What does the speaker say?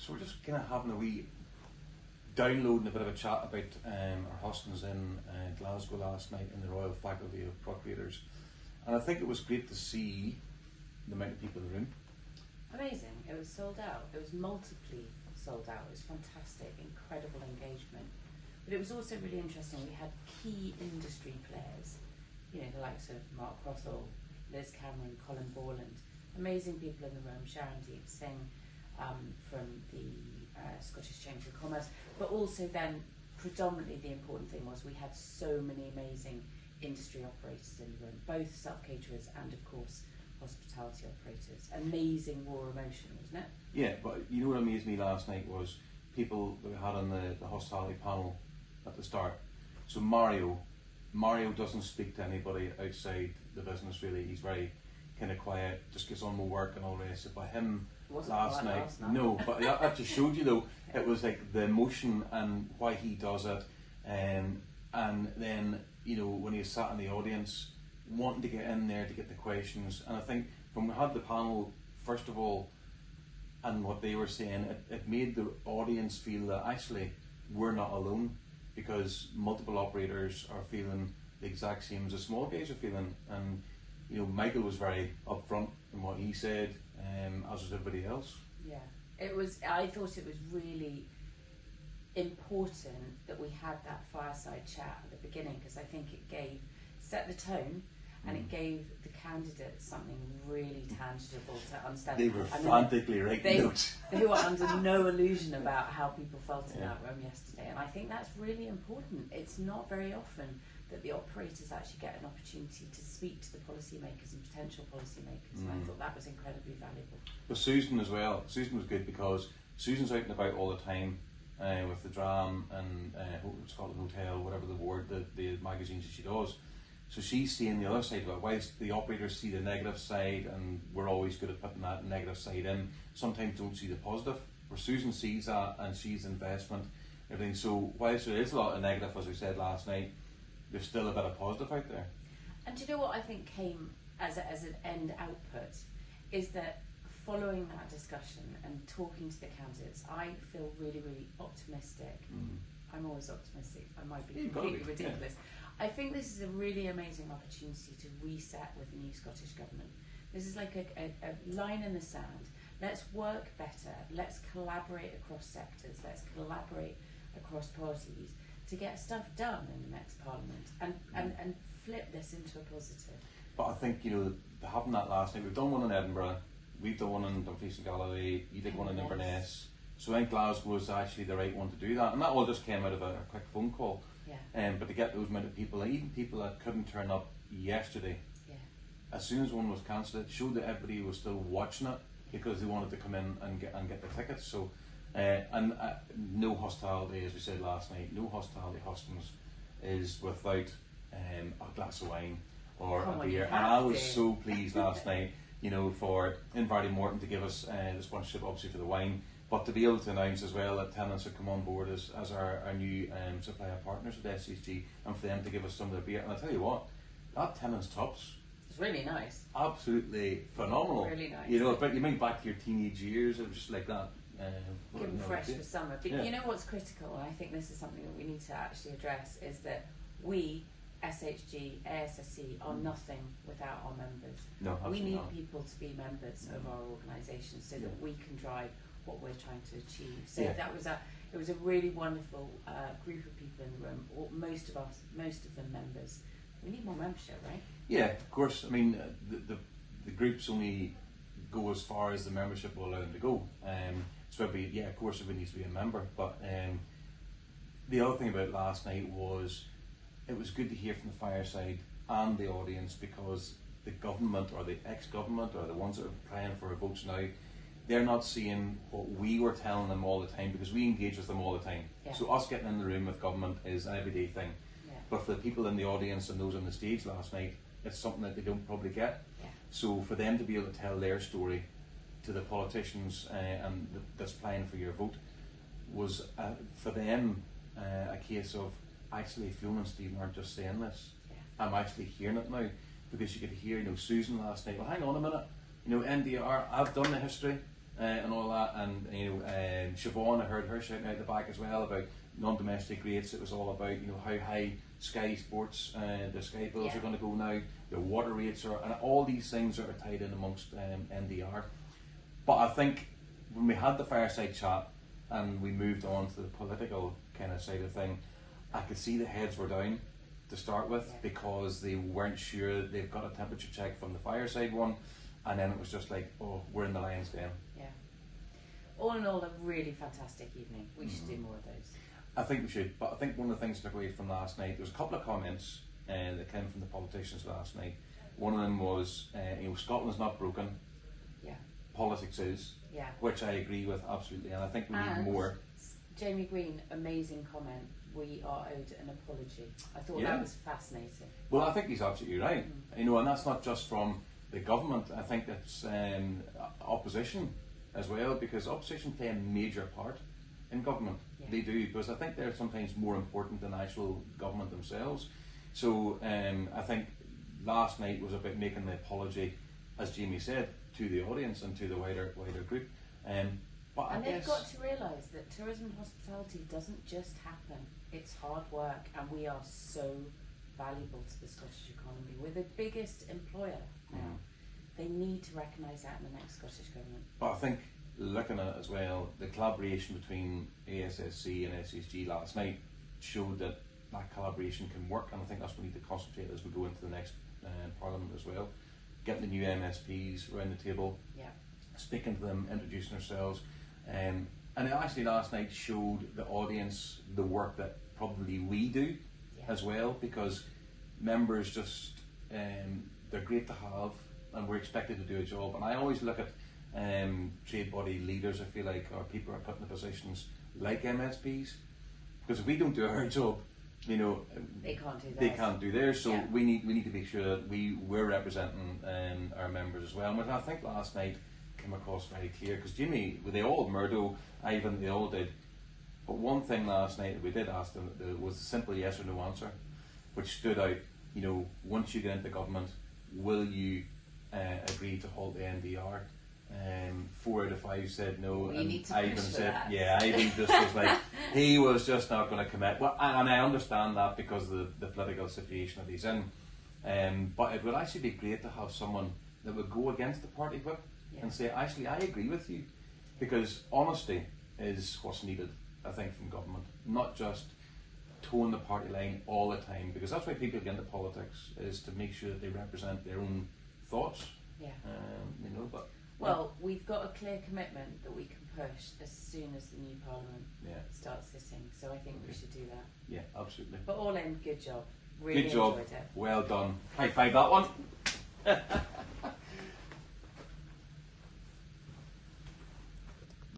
So we're just kind of having a wee download and a bit of a chat about our hustings in Glasgow last night in the Royal Faculty of Procurators, and I think it was great to see the amount of people in the room. Amazing. It was sold out. It was multiply sold out. It was fantastic, incredible engagement. But it was also really interesting. We had key industry players, you know, the likes of Mark Rothall, Liz Cameron, Colin Borland, amazing people in the room, Sharon Deep Singh from the Scottish Chamber of Commerce, but also then predominantly the important thing was we had so many amazing industry operators in the room, both self-caterers and of course hospitality operators. Amazing raw emotion, wasn't it? Yeah, but you know what amazed me last night was people that we had on the hospitality panel at the start. So Mario doesn't speak to anybody outside the business really. He's very kind of quiet, just gets on with work and all the rest. But him last night, no, but that just showed you though, it was like the emotion and why he does it, and then, you know, when he sat in the audience wanting to get in there to get the questions. And I think when we had the panel, first of all, and what they were saying, it made the audience feel that actually we're not alone, because multiple operators are feeling the exact same as the small guys are feeling. And you know, Michael was very upfront in what he said, as was everybody else. Yeah, it was. I thought it was really important that we had that fireside chat at the beginning, because I think it set the tone, and it gave the candidates something really tangible to understand. They were frantically writing notes. They were under no illusion about how people felt in that room yesterday, and I think that's really important. It's not very often that the operators actually get an opportunity to speak to the policymakers and potential policymakers, and I thought that was incredibly valuable. But Susan as well. Susan was good because Susan's out and about all the time with the Dram and Scotland Hotel, whatever the word, the magazines that she does. So she's seeing the other side of it. Whilst the operators see the negative side, and we're always good at putting that negative side in, sometimes don't see the positive. Where Susan sees that and sees investment, everything. So whilst there is a lot of negative, as we said last night, there's still a bit of positive out there. And do you know what I think came as an end output is that following that discussion and talking to the candidates, I feel really, really optimistic. I'm always optimistic. I might be completely ridiculous. Yeah. I think this is a really amazing opportunity to reset with the new Scottish Government. This is like a line in the sand. Let's work better. Let's collaborate across sectors. Let's collaborate across parties to get stuff done in the next Parliament and flip this into a positive. But I think, you know, having that last night, we've done one in Edinburgh, we've done one in Dumfries and Galloway, you did one in Inverness. So I think Glasgow was actually the right one to do that, and that all just came out of a quick phone call. Yeah. But to get those amount of people, even people that couldn't turn up yesterday, as soon as one was cancelled, it showed that everybody was still watching it because they wanted to come in and get the tickets. So, no hospitality, as we said last night, no hospitality hustings is without a glass of wine or a beer. And I was so pleased last night, you know, for Inverty Morton to give us the sponsorship, obviously for the wine, but to be able to announce as well that tenants have come on board as our new supplier partners with SHG, and for them to give us some of their beer. And I tell you what, that tenants tops. It's really nice. Absolutely phenomenal. Really nice. You know, but you mean back to your teenage years, it was just like that. Give them fresh for summer. But you know what's critical, and I think this is something that we need to actually address, is that we, SHG, ASSC, are nothing without our members. No, we need not. People to be members of our organisation so that we can drive what we're trying to achieve. So that was it was a really wonderful group of people in the room. Most of them members. We need more membership, right? Yeah, of course. I mean, the groups only go as far as the membership will allow them to go. So of course, everybody needs to be a member. But the other thing about last night was it was good to hear from the fireside and the audience, because the government or the ex-government or the ones that are applying for votes now, they're not seeing what we were telling them all the time, because we engage with them all the time. Yeah. So us getting in the room with government is an everyday thing. Yeah. But for the people in the audience and those on the stage last night, it's something that they don't probably get. Yeah. So for them to be able to tell their story to the politicians that's applying for your vote was for them a case of, actually Fiona and Stephen aren't just saying this. Yeah. I'm actually hearing it now, because you could hear, you know, Susan last night. Well, hang on a minute, you know, NDR. I've done the history. and all that, and Siobhan, I heard her shouting out the back as well about non-domestic rates. It was all about how high Sky Sports, the Sky bills are going to go now. The water rates are, and all these things are tied in amongst NDR. But I think when we had the fireside chat and we moved on to the political kind of side of thing, I could see the heads were down to start with because they weren't sure. They've got a temperature check from the fireside one, and then it was just like, oh, we're in the lion's den. Yeah. All in all, a really fantastic evening. We should do more of those. I think we should, but I think one of the things I took away from last night, there was a couple of comments that came from the politicians last night. One of them was, Scotland's not broken. Yeah. Politics is. Yeah. Which I agree with absolutely, and I think we need more. Jamie Green, amazing comment. We are owed an apology. I thought that was fascinating. Well, I think he's absolutely right. And that's not just from the government. I think it's opposition as well, because opposition play a major part in government. They do, because I think they're sometimes more important than actual government themselves. So I think last night was about making the apology, as Jamie said, to the audience and to the wider group. But they've got to realise that tourism and hospitality doesn't just happen. It's hard work, and we are so valuable to the Scottish economy. We're the biggest employer now. They need to recognise that in the next Scottish Government. But I think looking at it as well, the collaboration between ASSC and SHG last night showed that collaboration can work, and I think that's what we need to concentrate as we go into the next Parliament as well. Getting the new MSPs around the table, speaking to them, introducing ourselves, and it actually last night showed the audience the work that probably we do as well, because members just they're great to have, and we're expected to do a job. And I always look at trade body leaders, I feel like, or people who are put in positions like MSPs, because if we don't do our job, they can't do theirs. So we need to make sure that we're representing our members as well. And I think last night came across very clear, because Jimmy, they all, Murdo, Ivan, they all did. But one thing last night that we did ask them was a simple yes or no answer, which stood out. Once you get into government, will you agree to halt the NDR? 4 out of 5 said no, and Ivan said, Ivan just was like, he was just not going to commit. Well, and I understand that because of the political situation that he's in. But it would actually be great to have someone that would go against the party whip and say, actually, I agree with you, because honesty is what's needed, I think, from government, not just towing the party line all the time, because that's why people get into politics, is to make sure that they represent their own thoughts. But well, we've got a clear commitment that we can push as soon as the new Parliament starts sitting, so I think we should do that. Yeah, absolutely. But all in, good job. Really good job. Enjoyed it. Well done. High five that one.